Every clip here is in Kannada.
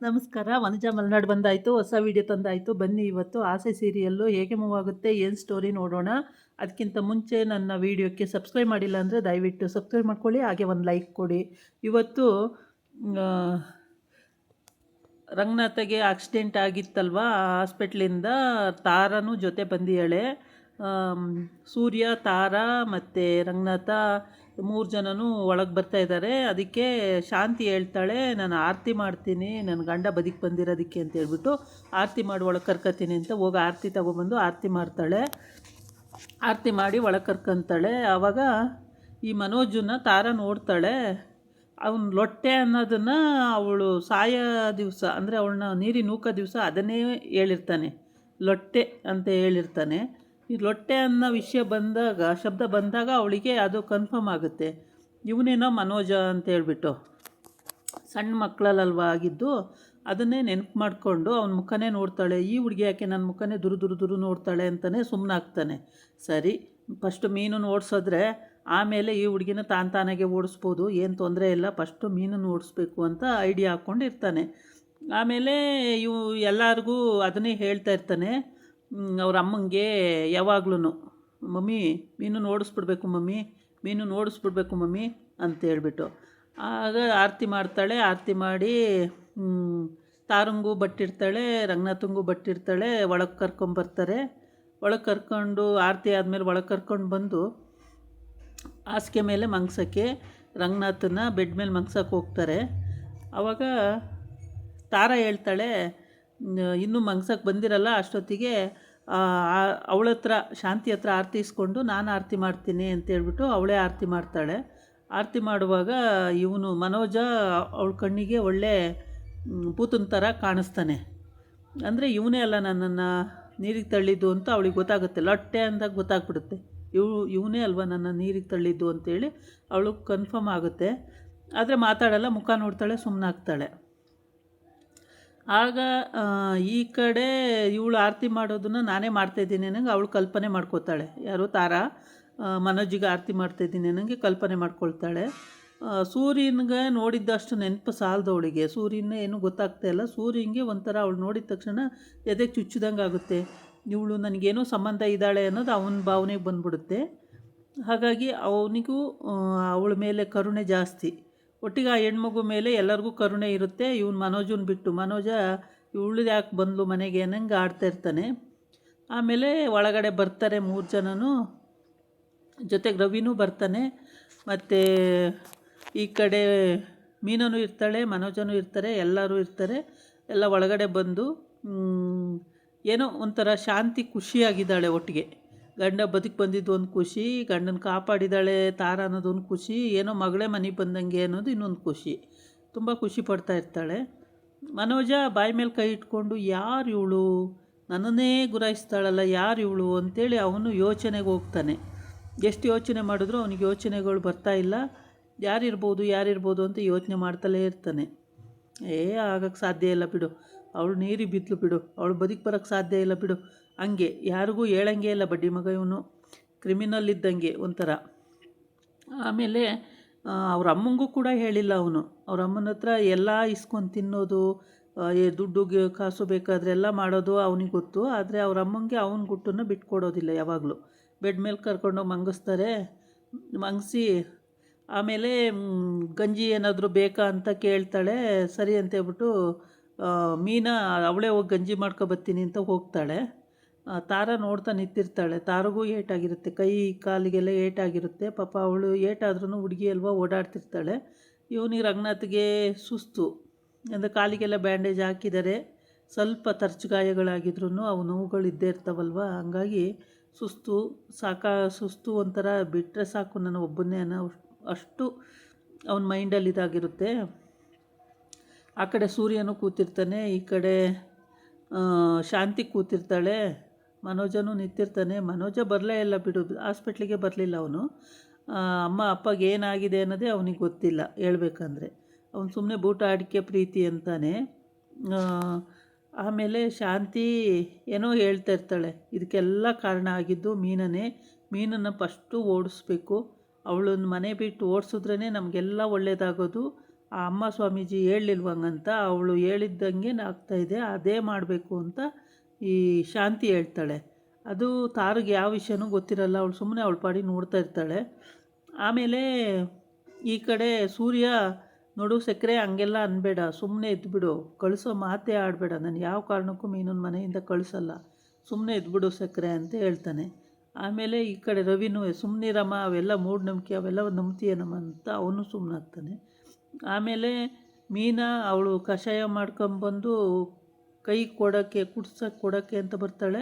ನಮಸ್ಕಾರ. ವನಜಾ ಮಲೆನಾಡು ಬಂದಾಯಿತು, ಹೊಸ ವೀಡಿಯೋ ತಂದಾಯಿತು. ಬನ್ನಿ ಇವತ್ತು ಆಸೆ ಸೀರಿಯಲ್ಲು ಹೇಗೆ ಮೂವ್ ಆಗುತ್ತೆ, ಏನು ಸ್ಟೋರಿ ನೋಡೋಣ. ಅದಕ್ಕಿಂತ ಮುಂಚೆ ನನ್ನ ವೀಡಿಯೋಕ್ಕೆ ಸಬ್ಸ್ಕ್ರೈಬ್ ಮಾಡಿಲ್ಲ ಅಂದರೆ ದಯವಿಟ್ಟು ಸಬ್ಸ್ಕ್ರೈಬ್ ಮಾಡ್ಕೊಳ್ಳಿ, ಹಾಗೆ ಒಂದು ಲೈಕ್ ಕೊಡಿ. ಇವತ್ತು ರಂಗನಾಥಗೆ ಆಕ್ಸಿಡೆಂಟ್ ಆಗಿತ್ತಲ್ವ, ಹಾಸ್ಪಿಟ್ಲಿಂದ ತಾರನೂ ಜೊತೆ ಬಂದಿಯಾಳೆ. ಸೂರ್ಯ, ತಾರಾ ಮತ್ತು ರಂಗನಾಥ 3 ಜನನೂ ಒಳಗೆ ಬರ್ತಾಯಿದ್ದಾರೆ. ಅದಕ್ಕೆ ಶಾಂತಿ ಹೇಳ್ತಾಳೆ, ನಾನು ಆರತಿ ಮಾಡ್ತೀನಿ ನನ್ನ ಗಂಡ ಬದುಕಿ ಬಂದಿರೋದಕ್ಕೆ ಅಂತ ಹೇಳ್ಬಿಟ್ಟು ಆರತಿ ಮಾಡಿ ಒಳಗೆ ಕರ್ಕೊತೀನಿ ಅಂತ ಹೋಗಿ ಆರತಿ ತಗೊಬಂದು ಆರತಿ ಮಾಡ್ತಾಳೆ. ಆರತಿ ಮಾಡಿ ಒಳಗೆ ಕರ್ಕೊತಾಳೆ. ಆವಾಗ ಈ ಮನೋಜನ್ನ ತಾರಾ ನೋಡ್ತಾಳೆ. ಅವನು ಲೊಟ್ಟೆ ಅನ್ನೋದನ್ನು ಅವಳು ಸಾಯ ದಿವಸ ಅಂದರೆ ಅವಳನ್ನ ನೀರಿಗೆ ನೂಕೋ ದಿವಸ ಅದನ್ನೇ ಹೇಳಿರ್ತಾನೆ, ಲೊಟ್ಟೆ ಅಂತ ಹೇಳಿರ್ತಾನೆ. ಈ ಲೊಟ್ಟೆ ಅನ್ನೋ ವಿಷಯ ಬಂದಾಗ, ಶಬ್ದ ಬಂದಾಗ ಅವಳಿಗೆ ಅದು ಕನ್ಫರ್ಮ್ ಆಗುತ್ತೆ, ಇವನೇನೋ ಮನೋಜ ಅಂತ ಹೇಳ್ಬಿಟ್ಟು. ಸಣ್ಣ ಮಕ್ಕಳಲ್ವ ಆಗಿದ್ದು, ಅದನ್ನೇ ನೆನಪು ಮಾಡಿಕೊಂಡು ಅವನ ಮುಖನೇ ನೋಡ್ತಾಳೆ. ಈ ಹುಡುಗಿ ಯಾಕೆ ನನ್ನ ಮುಖನೇ ದುರು ನೋಡ್ತಾಳೆ ಅಂತಲೇ ಸುಮ್ಮನಾಗ್ತಾನೆ. ಸರಿ, ಫಸ್ಟು ಮೀನನ್ನು ಓಡಿಸಿದ್ರೆ ಆಮೇಲೆ ಈ ಹುಡುಗಿನ ತಾನಾಗೆ ಓಡಿಸ್ಬೋದು, ಏನು ತೊಂದರೆ ಇಲ್ಲ, ಫಸ್ಟು ಮೀನನ್ನು ಓಡಿಸ್ಬೇಕು ಅಂತ ಐಡಿಯಾ ಹಾಕ್ಕೊಂಡಿರ್ತಾನೆ. ಆಮೇಲೆ ಇವು ಎಲ್ಲರಿಗೂ ಅದನ್ನೇ ಹೇಳ್ತಾ ಇರ್ತಾನೆ ಅವ್ರ ಅಮ್ಮಂಗೆ ಯಾವಾಗ್ಲೂ, ಮಮ್ಮಿ ಮೀನನ್ನು ಓಡಿಸ್ಬಿಡ್ಬೇಕು ಮಮ್ಮಿ, ಮೀನನ್ನು ಓಡಿಸ್ಬಿಡ್ಬೇಕು ಮಮ್ಮಿ ಅಂತ ಹೇಳ್ಬಿಟ್ಟು. ಆಗ ಆರತಿ ಮಾಡ್ತಾಳೆ. ಆರತಿ ಮಾಡಿ ತಾರಂಗೂ ಬಟ್ಟಿರ್ತಾಳೆ, ರಂಗನಾಥಂಗೂ ಬಟ್ಟಿರ್ತಾಳೆ. ಒಳಗೆ ಕರ್ಕೊಂಬರ್ತಾರೆ. ಒಳಗೆ ಕರ್ಕೊಂಡು ಆರತಿ ಆದಮೇಲೆ ಒಳಗೆ ಕರ್ಕೊಂಡು ಬಂದು ಹಾಸಿಗೆ ಮೇಲೆ ಮಂಗ್ಸೋಕ್ಕೆ ರಂಗನಾಥನ ಬೆಡ್ ಮೇಲೆ ಮಂಗ್ಸೋಕ್ಕೆ ಹೋಗ್ತಾರೆ. ಆವಾಗ ತಾರಾ ಹೇಳ್ತಾಳೆ, ಇನ್ನೂ ಮಂಗ್ಸೋಕ್ಕೆ ಬಂದಿರಲ್ಲ, ಅಷ್ಟೊತ್ತಿಗೆ ಅವಳ ಹತ್ರ, ಶಾಂತಿ ಹತ್ರ ಆರತಿ ಇಸ್ಕೊಂಡು ನಾನು ಆರತಿ ಮಾಡ್ತೀನಿ ಅಂತೇಳ್ಬಿಟ್ಟು ಅವಳೇ ಆರತಿ ಮಾಡ್ತಾಳೆ. ಆರತಿ ಮಾಡುವಾಗ ಇವನು ಮನೋಜ ಅವಳ ಕಣ್ಣಿಗೆ ಒಳ್ಳೆ ಭೂತನ ಥರ ಕಾಣಿಸ್ತಾನೆ. ಅಂದರೆ ಇವನೇ ಅಲ್ಲ ನನ್ನನ್ನು ನೀರಿಗೆ ತಳ್ಳಿದ್ದು ಅಂತ ಅವಳಿಗೆ ಗೊತ್ತಾಗುತ್ತೆ. ಲೊಟ್ಟೆ ಅಂದಾಗ ಗೊತ್ತಾಗ್ಬಿಡುತ್ತೆ, ಇವನೇ ಅಲ್ವ ನನ್ನ ನೀರಿಗೆ ತಳ್ಳಿದ್ದು ಅಂತೇಳಿ ಅವಳು ಕನ್ಫರ್ಮ್ ಆಗುತ್ತೆ. ಆದರೆ ಮಾತಾಡಲ್ಲ, ಮುಖ ನೋಡ್ತಾಳೆ, ಸುಮ್ಮನಾಗ್ತಾಳೆ. ಆಗ ಈ ಕಡೆ ಇವಳು ಆರತಿ ಮಾಡೋದನ್ನು ನಾನೇ ಮಾಡ್ತಾಯಿದ್ದೀನಿ ಅನ್ನಂಗೆ ಅವಳು ಕಲ್ಪನೆ ಮಾಡ್ಕೋತಾಳೆ. ಯಾರು, ತಾರಾ ಮನೋಜಿಗೆ ಆರತಿ ಮಾಡ್ತಾಯಿದ್ದೀನಿ ಅನ್ನಂಗೆ ಕಲ್ಪನೆ ಮಾಡ್ಕೊಳ್ತಾಳೆ. ಸೂರ್ಯನಿಗೆ ನೋಡಿದ್ದಷ್ಟು ನೆನಪು ಸಾಲದವಳಿಗೆ, ಸೂರ್ಯನ ಏನೂ ಗೊತ್ತಾಗ್ತಾಯಿಲ್ಲ. ಸೂರ್ಯನಿಗೆ ಒಂಥರ ಅವಳು ನೋಡಿದ ತಕ್ಷಣ ಎದೆಗೆ ಚುಚ್ಚಿದಂಗೆ ಆಗುತ್ತೆ. ಇವಳು ನನಗೇನೋ ಸಂಬಂಧ ಇದ್ದಾಳೆ ಅನ್ನೋದು ಅವನ ಭಾವನೆಗೆ ಬಂದ್ಬಿಡುತ್ತೆ. ಹಾಗಾಗಿ ಅವನಿಗೂ ಅವಳ ಮೇಲೆ ಕರುಣೆ ಜಾಸ್ತಿ. ಒಟ್ಟಿಗೆ ಆ ಹೆಣ್ಮಗು ಮೇಲೆ ಎಲ್ಲರಿಗೂ ಕರುಣೆ ಇರುತ್ತೆ. ಇವನು ಮನೋಜನ ಬಿಟ್ಟು, ಮನೋಜ ಇವಳು ಯಾಕೆ ಬಂದ್ಲು ಮನೆಗೆ ಅನ್ನಂಗೆ ಆಡ್ತಾ ಇರ್ತಾನೆ. ಆಮೇಲೆ ಒಳಗಡೆ ಬರ್ತಾರೆ 3 ಜನನೂ, ಜೊತೆಗೆ ರವಿನೂ ಬರ್ತಾನೆ. ಮತ್ತು ಈ ಕಡೆ ಮೀನೂ ಇರ್ತಾಳೆ, ಮನೋಜನೂ ಇರ್ತಾರೆ, ಎಲ್ಲರೂ ಇರ್ತಾರೆ. ಎಲ್ಲ ಒಳಗಡೆ ಬಂದು ಏನೋ ಒಂಥರ ಶಾಂತಿ ಖುಷಿಯಾಗಿದ್ದಾಳೆ. ಒಟ್ಟಿಗೆ ಗಂಡ ಬದುಕಿ ಬಂದಿದ್ದು ಒಂದು ಖುಷಿ, ಗಂಡನ ಕಾಪಾಡಿದ್ದಾಳೆ ತಾರಾ ಅನ್ನೋದೊಂದು ಖುಷಿ, ಏನೋ ಮಗಳೇ ಮನೆಗೆ ಬಂದಂಗೆ ಅನ್ನೋದು ಇನ್ನೊಂದು ಖುಷಿ. ತುಂಬ ಖುಷಿ ಪಡ್ತಾ ಇರ್ತಾಳೆ. ಮನೋಜ ಬಾಯಿ ಮೇಲೆ ಕೈ ಇಟ್ಕೊಂಡು, ಯಾರು ಇವಳು, ನನ್ನನ್ನೇ ಗುರಾಯಿಸ್ತಾಳಲ್ಲ, ಯಾರು ಇವಳು ಅಂತೇಳಿ ಅವನು ಯೋಚನೆಗೆ ಹೋಗ್ತಾನೆ. ಎಷ್ಟು ಯೋಚನೆ ಮಾಡಿದ್ರೂ ಅವನಿಗೆ ಯೋಚನೆಗಳು ಬರ್ತಾಯಿಲ್ಲ. ಯಾರಿರ್ಬೋದು ಅಂತ ಯೋಚನೆ ಮಾಡ್ತಲೇ ಇರ್ತಾನೆ. ಆಗಕ್ಕೆ ಸಾಧ್ಯ ಇಲ್ಲ ಬಿಡು, ಅವಳು ನೀರಿಗೆ ಬಿದ್ದಲು ಬಿಡು, ಅವಳು ಬದುಕಿ ಬರೋಕ್ಕೆ ಸಾಧ್ಯ ಇಲ್ಲ ಬಿಡು. ಹಂಗೆ ಯಾರಿಗೂ ಹೇಳಂಗೆ ಇಲ್ಲ, ಬಡ್ಡಿ ಮಗ ಇವನು, ಕ್ರಿಮಿನಲ್ ಇದ್ದಂಗೆ ಒಂಥರ. ಆಮೇಲೆ ಅವ್ರ ಅಮ್ಮಂಗೂ ಕೂಡ ಹೇಳಿಲ್ಲ ಅವನು. ಅವ್ರ ಅಮ್ಮನ ಹತ್ರ ಎಲ್ಲ ಇಸ್ಕೊಂಡು ತಿನ್ನೋದು, ದುಡ್ಡು ಕಾಸು ಬೇಕಾದರೆ ಎಲ್ಲ ಮಾಡೋದು ಅವನಿಗೆ ಗೊತ್ತು. ಆದರೆ ಅವ್ರ ಅಮ್ಮಂಗೆ ಅವನ ಗುಟ್ಟನ್ನು ಬಿಟ್ಕೊಡೋದಿಲ್ಲ. ಯಾವಾಗಲೂ ಬೆಡ್ ಮೇಲೆ ಕರ್ಕೊಂಡೋಗಿ ಮಂಗಿಸ್ತಾರೆ. ಮಂಗಿಸಿ ಆಮೇಲೆ ಗಂಜಿ ಏನಾದರೂ ಬೇಕಾ ಅಂತ ಕೇಳ್ತಾಳೆ. ಸರಿ ಅಂತೇಳ್ಬಿಟ್ಟು ಮೀನಾ ಅವಳೇ ಹೋಗಿ ಗಂಜಿ ಮಾಡ್ಕೊಬತ್ತೀನಿ ಅಂತ ಹೋಗ್ತಾಳೆ. ತಾರಾ ನೋಡ್ತಾ ನಿಂತಿರ್ತಾಳೆ. ತಾರಿಗೂ ಏಟಾಗಿರುತ್ತೆ, ಕೈ ಕಾಲಿಗೆಲ್ಲ ಏಟಾಗಿರುತ್ತೆ. ಪಾಪ ಅವಳು ಏಟಾದ್ರೂ ಹುಡುಗಿ ಅಲ್ವಾ, ಓಡಾಡ್ತಿರ್ತಾಳೆ. ಇವನಿಗೆ ರಂಗನಾಥ್ಗೆ ಸುಸ್ತು, ಅಂದರೆ ಕಾಲಿಗೆಲ್ಲ ಬ್ಯಾಂಡೇಜ್ ಹಾಕಿದ್ದಾರೆ. ಸ್ವಲ್ಪ ತರ್ಚು ಗಾಯಗಳಾಗಿದ್ರೂ ಅವು ನೋವುಗಳು ಇದ್ದೇ ಇರ್ತಾವಲ್ವ, ಹಂಗಾಗಿ ಸುಸ್ತು ಒಂಥರ ಬಿಟ್ಟರೆ ಸಾಕು ನಾನು ಒಬ್ಬನೇ ಅನ್ನೋ ಅಷ್ಟು ಅವನ ಮೈಂಡಲ್ಲಿ ಇದಾಗಿರುತ್ತೆ. ಆ ಕಡೆ ಸೂರ್ಯನೂ ಕೂತಿರ್ತಾನೆ, ಈ ಕಡೆ ಶಾಂತಿ ಕೂತಿರ್ತಾಳೆ, ಮನೋಜನೂ ನಿಂತಿರ್ತಾನೆ. ಮನೋಜ ಬರಲೇ ಇಲ್ಲ ಬಿಡು, ಹಾಸ್ಪಿಟ್ಲಿಗೆ ಬರಲಿಲ್ಲ ಅವನು. ಅಮ್ಮ ಅಪ್ಪಗೆ ಏನಾಗಿದೆ ಅನ್ನೋದೇ ಅವನಿಗೆ ಗೊತ್ತಿಲ್ಲ ಹೇಳ್ಬೇಕಂದ್ರೆ. ಅವನು ಸುಮ್ಮನೆ ಬೂಟ ಅಡಿಕೆ ಪ್ರೀತಿ ಅಂತಾನೆ. ಆಮೇಲೆ ಶಾಂತಿ ಏನೋ ಹೇಳ್ತಾ ಇರ್ತಾಳೆ, ಇದಕ್ಕೆಲ್ಲ ಕಾರಣ ಆಗಿದ್ದು ಮೀನನ್ನೇ. ಮೀನನ್ನು ಫಸ್ಟು ಓಡಿಸ್ಬೇಕು, ಅವಳನ್ನ ಮನೆ ಬಿಟ್ಟು ಓಡಿಸಿದ್ರೇ ನಮಗೆಲ್ಲ ಒಳ್ಳೆಯದಾಗೋದು. ಆ ಅಮ್ಮ ಸ್ವಾಮೀಜಿ ಹೇಳಲಿಲ್ವಂಗಂತ ಅವಳು ಹೇಳಿದ್ದಂಗೆ ಆಗ್ತಾಯಿದೆ, ಅದೇ ಮಾಡಬೇಕು ಅಂತ ಈ ಶಾಂತಿ ಹೇಳ್ತಾಳೆ. ಅದು ತಾರಿಗೆ ಯಾವ ವಿಷಯನೂ ಗೊತ್ತಿರಲ್ಲ, ಅವಳು ಸುಮ್ಮನೆ ಅವಳ ಪಾಡಿ ನೋಡ್ತಾ ಇರ್ತಾಳೆ. ಆಮೇಲೆ ಈ ಕಡೆ ಸೂರ್ಯ, ನೋಡು ಸಕ್ಕರೆ ಹಂಗೆಲ್ಲ ಅನ್ಬೇಡ, ಸುಮ್ಮನೆ ಎದ್ಬಿಡು, ಕಳಿಸೋ ಮಾತೇ ಆಡಬೇಡ, ನಾನು ಯಾವ ಕಾರಣಕ್ಕೂ ಮೀನನ ಮನೆಯಿಂದ ಕಳಿಸಲ್ಲ, ಸುಮ್ಮನೆ ಎದ್ಬಿಡು ಸಕ್ಕರೆ ಅಂತ ಹೇಳ್ತಾನೆ. ಆಮೇಲೆ ಈ ಕಡೆ ರವಿನೂ ಸುಮ್ಮನಿರಮ್ಮ, ಅವೆಲ್ಲ ಮೂಢನಂಬಿಕೆ, ಅವೆಲ್ಲ ನಂಬ್ತೀಯನಮ್ಮ ಅಂತ ಅವನು ಸುಮ್ಮನಾಗ್ತಾನೆ. ಆಮೇಲೆ ಮೀನಾ ಅವಳು ಕಷಾಯ ಮಾಡ್ಕೊಂಬಂದು ಕೈ ಕೊಡೋಕ್ಕೆ, ಕುಡ್ಸೋಕ್ಕೆ ಕೊಡೋಕ್ಕೆ ಅಂತ ಬರ್ತಾಳೆ.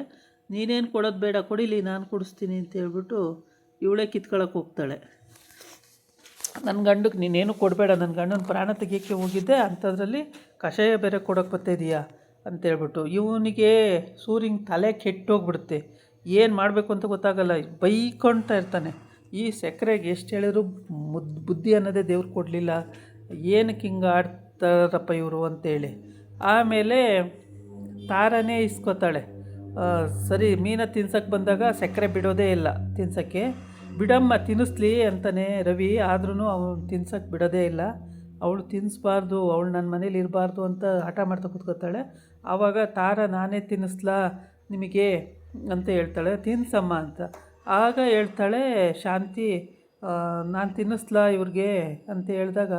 ನೀನೇನು ಕೊಡೋದು ಬೇಡ, ಕೊಡಿಲಿ ನಾನು ಕುಡಿಸ್ತೀನಿ ಅಂತ ಹೇಳ್ಬಿಟ್ಟು ಇವಳೇ ಕಿತ್ಕೊಳ್ಳೋಕೆ ಹೋಗ್ತಾಳೆ. ನನ್ನ ಗಂಡಕ್ಕೆ ನೀನೇನು ಕೊಡಬೇಡ, ನನ್ನ ಗಂಡನ ಪ್ರಾಣ ತೆಗಿಯೋಕ್ಕೆ ಹೋಗಿದ್ದೆ, ಅಂಥದ್ರಲ್ಲಿ ಕಷಾಯ ಬೇರೆ ಕೊಡೋಕೆ ಬರ್ತಾಯಿದೀಯಾ ಅಂತೇಳ್ಬಿಟ್ಟು ಇವನಿಗೆ ಸೂರ್ಯಂಗೆ ತಲೆ ಕೆಟ್ಟೋಗ್ಬಿಡುತ್ತೆ. ಏನು ಮಾಡಬೇಕು ಅಂತ ಗೊತ್ತಾಗಲ್ಲ, ಬೈಕೊಳ್ತಾ ಇರ್ತಾನೆ. ಈ ಸಕ್ಕರೆಗೆ ಎಷ್ಟು ಹೇಳಿದ್ರು ಬುದ್ಧಿ ಅನ್ನೋದೇ ದೇವ್ರು ಕೊಡಲಿಲ್ಲ, ಏನಕ್ಕೆ ಹಿಂಗೆ ಆಡ್ತಾರಪ್ಪ ಇವರು ಅಂತೇಳಿ. ಆಮೇಲೆ ತಾರನೇ ಇಸ್ಕೊತಾಳೆ. ಸರಿ ಮೀನ ತಿನ್ಸಕ್ಕೆ ಬಂದಾಗ ಸಕ್ಕರೆ ಬಿಡೋದೇ ಇಲ್ಲ ತಿನ್ಸೋಕ್ಕೆ. ಬಿಡಮ್ಮ ತಿನ್ನಿಸ್ಲಿ ಅಂತಾನೆ ರವಿ, ಆದ್ರೂ ಅವನು ತಿನ್ಸಕ್ಕೆ ಬಿಡೋದೇ ಇಲ್ಲ. ಅವಳು ತಿನ್ನಿಸ್ಬಾರ್ದು, ಅವಳು ನನ್ನ ಮನೇಲಿ ಇರಬಾರ್ದು ಅಂತ ಹಠ ಮಾಡ್ತಾ ಕೂತ್ಕೋತಾಳೆ. ಆವಾಗ ತಾರ, ನಾನೇ ತಿನ್ನಿಸ್ಲಾ ನಿಮಗೆ ಅಂತ ಹೇಳ್ತಾಳೆ. ತಿನ್ಸಮ್ಮ ಅಂತ. ಆಗ ಹೇಳ್ತಾಳೆ ಶಾಂತಿ, ನಾನು ತಿನ್ನಿಸ್ಲಾ ಇವ್ರಿಗೆ ಅಂತ ಹೇಳಿದಾಗ,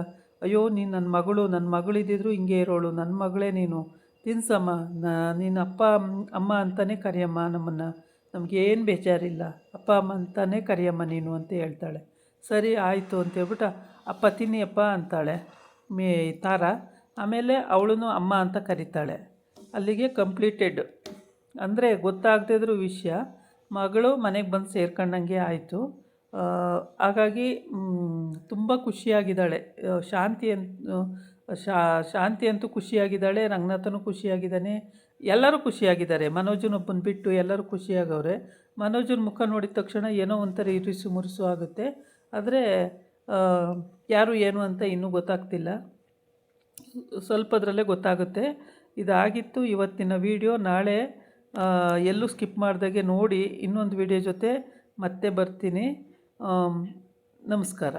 ಅಯ್ಯೋ ನೀನು ನನ್ನ ಮಗಳಿದ್ದಿದ್ರು ಹಿಂಗೆ ಇರೋಳು, ನನ್ನ ಮಗಳೇ ನೀನು, ತಿನ್ಸಮ್ಮ, ನೀನು ಅಪ್ಪ ಅಮ್ಮ ಅಂತಲೇ ಕರಿಯಮ್ಮ ನಮ್ಮನ್ನು, ನಮಗೇನು ಬೇಜಾರಿಲ್ಲ, ಅಪ್ಪ ಅಮ್ಮ ಅಂತಲೇ ಕರಿಯಮ್ಮ ನೀನು ಅಂತ ಹೇಳ್ತಾಳೆ. ಸರಿ ಆಯಿತು ಅಂತೇಳ್ಬಿಟ್ಟು ಅಪ್ಪ ತಿನ್ನಿ ಅಪ್ಪ ಅಂತಾಳೆ ತಾರ. ಆಮೇಲೆ ಅವಳು ಅಮ್ಮ ಅಂತ ಕರೀತಾಳೆ. ಅಲ್ಲಿಗೆ ಕಂಪ್ಲೀಟೆಡ್. ಅಂದರೆ ಗೊತ್ತಾಗದಿದ್ರೂ ವಿಷಯ ಮಗಳು ಮನೆಗೆ ಬಂದು ಸೇರ್ಕೊಂಡಂಗೆ ಆಯಿತು. ಹಾಗಾಗಿ ತುಂಬ ಖುಷಿಯಾಗಿದ್ದಾಳೆ ಶಾಂತಿ ಅಂತೂ ಖುಷಿಯಾಗಿದ್ದಾಳೆ, ರಂಗನಾಥನೂ ಖುಷಿಯಾಗಿದ್ದಾನೆ, ಎಲ್ಲರೂ ಖುಷಿಯಾಗಿದ್ದಾರೆ. ಮನೋಜನೊಬ್ಬನ ಬಿಟ್ಟು ಎಲ್ಲರೂ ಖುಷಿಯಾಗವ್ರೆ. ಮನೋಜನ ಮುಖ ನೋಡಿದ ತಕ್ಷಣ ಏನೋ ಒಂಥರ ಇರಿಸು ಮುರಿಸು ಆಗುತ್ತೆ. ಆದರೆ ಯಾರು ಏನು ಅಂತ ಇನ್ನೂ ಗೊತ್ತಾಗ್ತಿಲ್ಲ, ಸ್ವಲ್ಪದರಲ್ಲೇ ಗೊತ್ತಾಗುತ್ತೆ. ಇದಾಗಿತ್ತು ಇವತ್ತಿನ ವಿಡಿಯೋ. ನಾಳೆ ಎಲ್ಲೂ ಸ್ಕಿಪ್ ಮಾಡ್ದಾಗೆ ನೋಡಿ ಇನ್ನೊಂದು ವಿಡಿಯೋ ಜೊತೆ ಮತ್ತೆ ಬರ್ತೀನಿ. ನಮಸ್ಕಾರ.